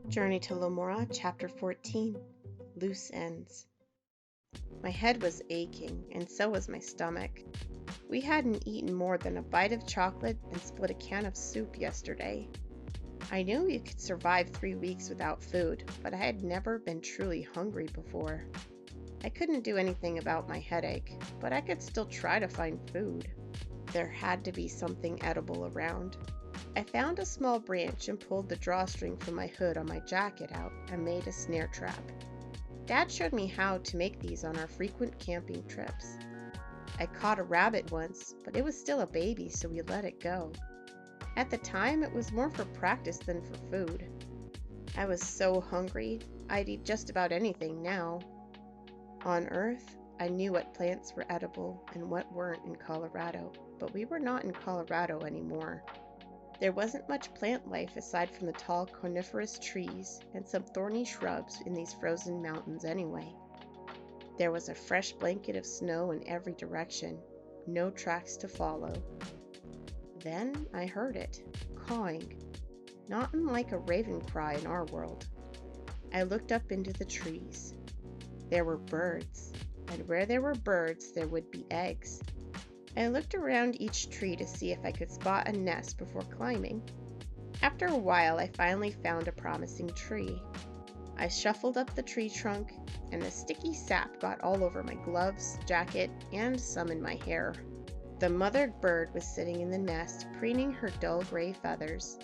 Journey to Lemora, Chapter 14, Loose Ends. My head was aching, and so was my stomach. We hadn't eaten more than a bite of chocolate and split a can of soup yesterday. I knew you could survive 3 weeks without food, but I had never been truly hungry before. I couldn't do anything about my headache, but I could still try to find food. There had to be something edible around. I found a small branch and pulled the drawstring from my hood on my jacket out and made a snare trap. Dad showed me how to make these on our frequent camping trips. I caught a rabbit once, but it was still a baby, so we let it go. At the time, it was more for practice than for food. I was so hungry, I'd eat just about anything now. On Earth, I knew what plants were edible and what weren't in Colorado, but we were not in Colorado anymore. There wasn't much plant life aside from the tall coniferous trees and some thorny shrubs in these frozen mountains anyway. There was a fresh blanket of snow in every direction, no tracks to follow. Then I heard it, cawing, not unlike a raven cry in our world. I looked up into the trees. There were birds, and where there were birds there would be eggs. I looked around each tree to see if I could spot a nest before climbing. After a while, I finally found a promising tree. I shuffled up the tree trunk, and the sticky sap got all over my gloves, jacket, and some in my hair. The mother bird was sitting in the nest, preening her dull gray feathers.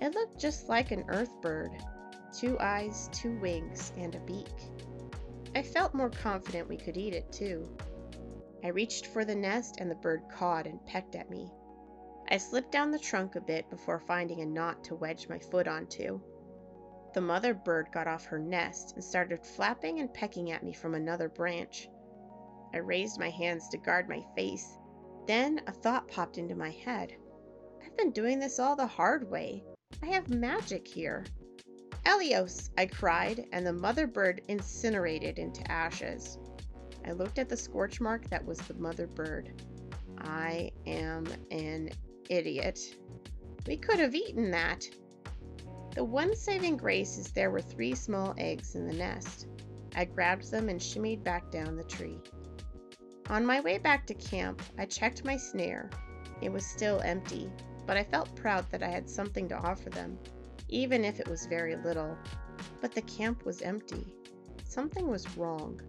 It looked just like an earth bird, 2 eyes, 2 wings, and a beak. I felt more confident we could eat it, too. I reached for the nest and the bird cawed and pecked at me. I slipped down the trunk a bit before finding a knot to wedge my foot onto. The mother bird got off her nest and started flapping and pecking at me from another branch. I raised my hands to guard my face. Then a thought popped into my head. I've been doing this all the hard way. I have magic here. Elios, I cried, and the mother bird incinerated into ashes. I looked at the scorch mark that was the mother bird. I am an idiot. We could have eaten that. The one saving grace is there were 3 small eggs in the nest. I grabbed them and shimmied back down the tree. On my way back to camp, I checked my snare. It was still empty, but I felt proud that I had something to offer them, even if it was very little. But the camp was empty. Something was wrong.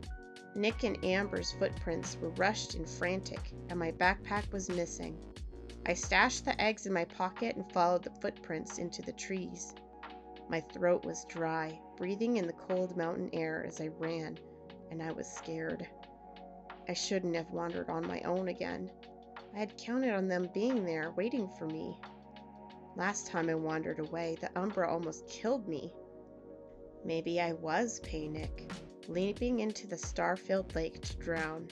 Nick and Amber's footprints were rushed and frantic, and my backpack was missing. I stashed the eggs in my pocket and followed the footprints into the trees. My throat was dry, breathing in the cold mountain air as I ran, and I was scared. I shouldn't have wandered on my own again. I had counted on them being there, waiting for me. Last time I wandered away, the Umbra almost killed me. Maybe I was Paynick, leaping into the star-filled lake to drown.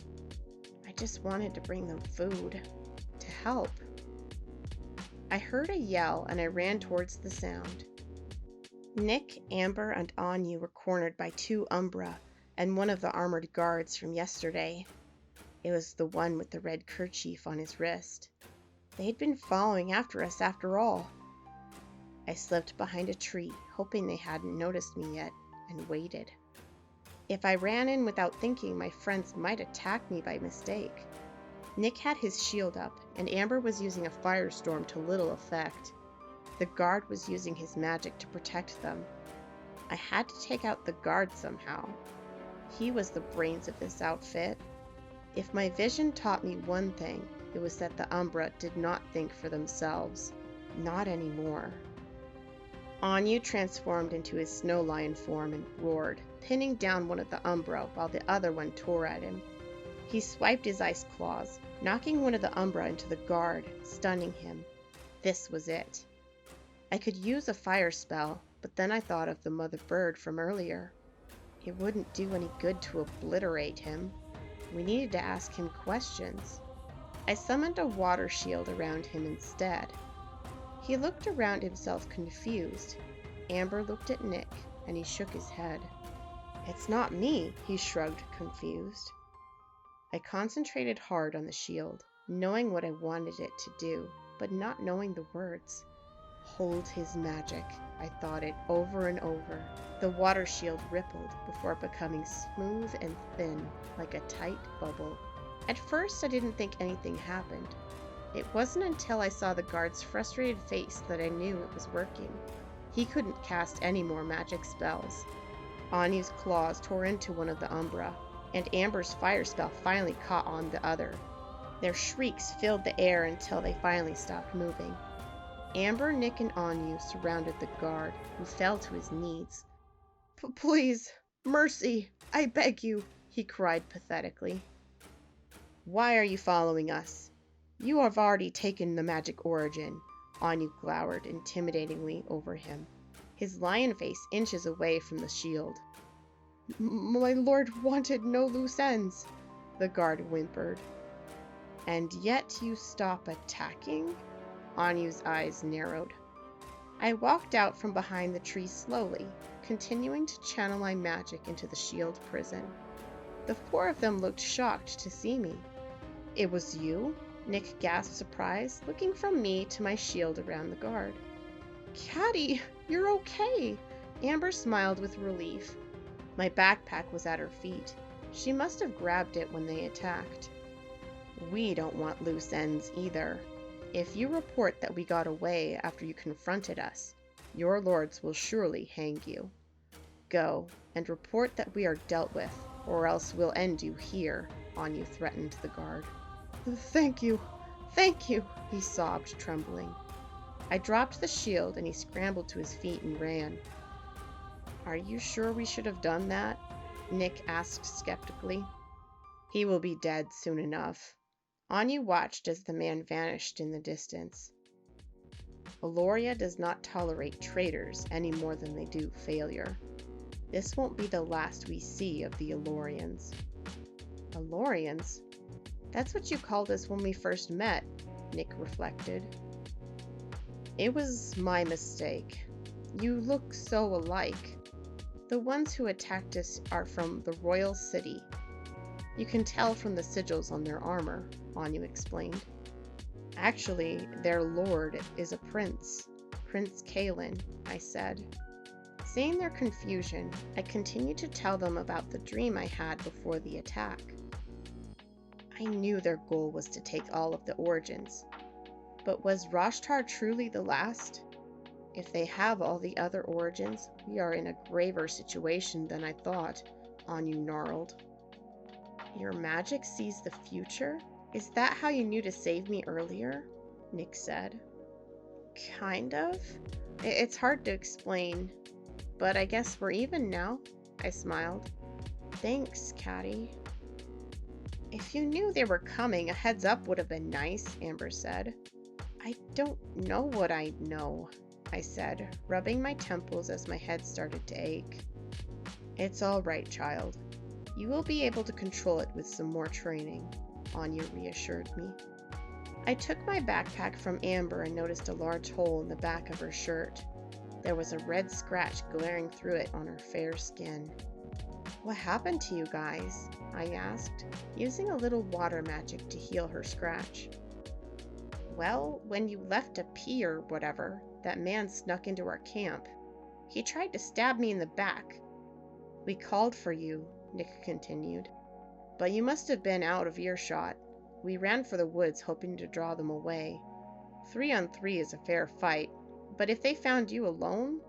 I just wanted to bring them food, to help. I heard a yell and I ran towards the sound. Nick, Amber, and Anu were cornered by 2 Umbra and one of the armored guards from yesterday. It was the one with the red kerchief on his wrist. They'd been following after us after all. I slipped behind a tree, hoping they hadn't noticed me yet, and waited. If I ran in without thinking, my friends might attack me by mistake. Nick had his shield up, and Amber was using a firestorm to little effect. The guard was using his magic to protect them. I had to take out the guard somehow. He was the brains of this outfit. If my vision taught me one thing, it was that the Umbra did not think for themselves. Not anymore. Anu transformed into his snow lion form and roared, pinning down one of the Umbra while the other one tore at him. He swiped his ice claws, knocking one of the Umbra into the guard, stunning him. This was it. I could use a fire spell, but then I thought of the mother bird from earlier. It wouldn't do any good to obliterate him. We needed to ask him questions. I summoned a water shield around him instead. He looked around himself confused. Amber looked at Nick, and he shook his head. "It's not me," he shrugged, confused. I concentrated hard on the shield, knowing what I wanted it to do, but not knowing the words. Hold his magic. I thought it over and over. The water shield rippled before becoming smooth and thin, like a tight bubble. At first, I didn't think anything happened. It wasn't until I saw the guard's frustrated face that I knew it was working. He couldn't cast any more magic spells. Anyu's claws tore into one of the Umbra, and Amber's fire spell finally caught on the other. Their shrieks filled the air until they finally stopped moving. Amber, Nick, and Anu surrounded the guard, who fell to his knees. Please, mercy, I beg you, he cried pathetically. Why are you following us? You have already taken the magic origin, Anu glowered intimidatingly over him, his lion face inches away from the shield. My lord wanted no loose ends, the guard whimpered. And yet you stop attacking? Anu's eyes narrowed. I walked out from behind the tree slowly, continuing to channel my magic into the shield prison. The four of them looked shocked to see me. It was you? Nick gasped surprise, looking from me to my shield around the guard. Catty, you're okay. Amber smiled with relief. My backpack was at her feet. She must have grabbed it when they attacked. We don't want loose ends either. If you report that we got away after you confronted us, your lords will surely hang you. Go, and report that we are dealt with, or else we'll end you here, Anu threatened the guard. Thank you, he sobbed, trembling. I dropped the shield and he scrambled to his feet and ran. Are you sure we should have done that? Nick asked skeptically. He will be dead soon enough. Anu watched as the man vanished in the distance. Eloria does not tolerate traitors any more than they do failure. This won't be the last we see of the Elorians. Elorians? That's what you called us when we first met, Nick reflected. It was my mistake. You look so alike. The ones who attacked us are from the royal city. You can tell from the sigils on their armor, Anu explained. Actually, their lord is a prince, Prince Kalen, I said. Seeing their confusion, I continued to tell them about the dream I had before the attack. I knew their goal was to take all of the origins. But was Rashtar truly the last? If they have all the other origins, we are in a graver situation than I thought, Anu gnarled. Your magic sees the future? Is that how you knew to save me earlier? Nick said. Kind of. It's hard to explain, but I guess we're even now, I smiled. Thanks, Catty. If you knew they were coming, a heads up would have been nice, Amber said. I don't know what I know, I said, rubbing my temples as my head started to ache. It's all right, child. You will be able to control it with some more training, Anya reassured me. I took my backpack from Amber and noticed a large hole in the back of her shirt. There was a red scratch glaring through it on her fair skin. What happened to you guys? I asked, using a little water magic to heal her scratch. Well, when you left a pea or whatever, that man snuck into our camp. He tried to stab me in the back. We called for you, Nick continued, but you must have been out of earshot. We ran for the woods hoping to draw them away. 3-on-3 is a fair fight, but if they found you alone?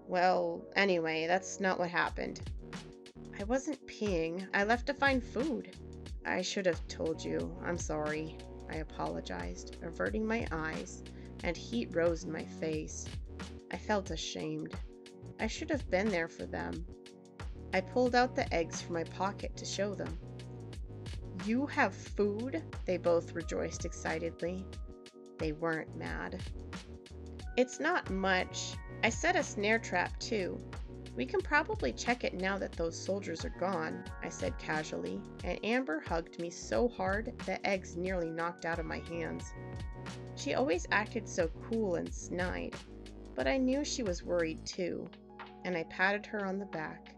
Well, anyway, that's not what happened. I wasn't peeing. I left to find food. I should have told you. I'm sorry. I apologized, averting my eyes, and heat rose in my face. I felt ashamed. I should have been there for them. I pulled out the eggs from my pocket to show them. You have food? They both rejoiced excitedly. They weren't mad. It's not much. I set a snare trap too. We can probably check it now that those soldiers are gone, I said casually, and Amber hugged me so hard that eggs nearly knocked out of my hands. She always acted so cool and snide, but I knew she was worried too, and I patted her on the back.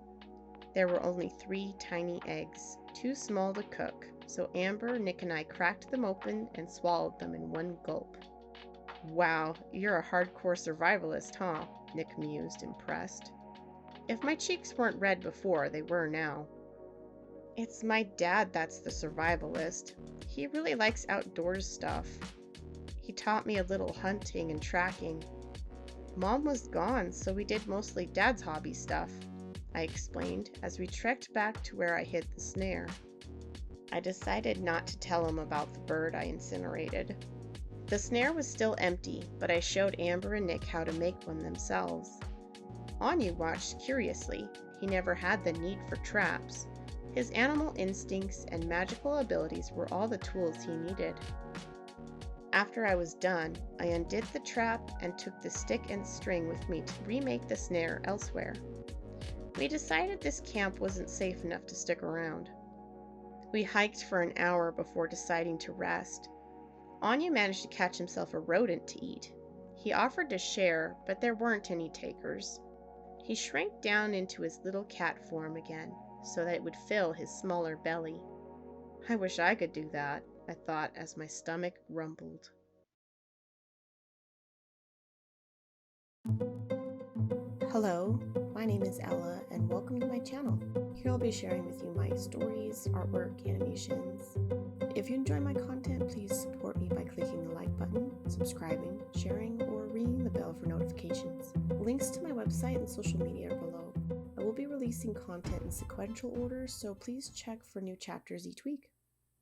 There were only 3 tiny eggs, too small to cook, so Amber, Nick, and I cracked them open and swallowed them in one gulp. Wow, you're a hardcore survivalist, huh? Nick mused, impressed. If my cheeks weren't red before, they were now. It's my dad that's the survivalist. He really likes outdoors stuff. He taught me a little hunting and tracking. Mom was gone, so we did mostly Dad's hobby stuff, I explained as we trekked back to where I hid the snare. I decided not to tell him about the bird I incinerated. The snare was still empty, but I showed Amber and Nick how to make one themselves. Anya watched curiously. He never had the need for traps. His animal instincts and magical abilities were all the tools he needed. After I was done, I undid the trap and took the stick and string with me to remake the snare elsewhere. We decided this camp wasn't safe enough to stick around. We hiked for an hour before deciding to rest. Anya managed to catch himself a rodent to eat. He offered to share, but there weren't any takers. He shrank down into his little cat form again, so that it would fill his smaller belly. I wish I could do that, I thought as my stomach rumbled. Hello, my name is Ella, and welcome to my channel. Here I'll be sharing with you my stories, artwork, animations. If you enjoy my content, please support me by clicking the like button, subscribing, sharing, or ringing the bell for notifications. Links to my website and social media are below. I will be releasing content in sequential order, so please check for new chapters each week.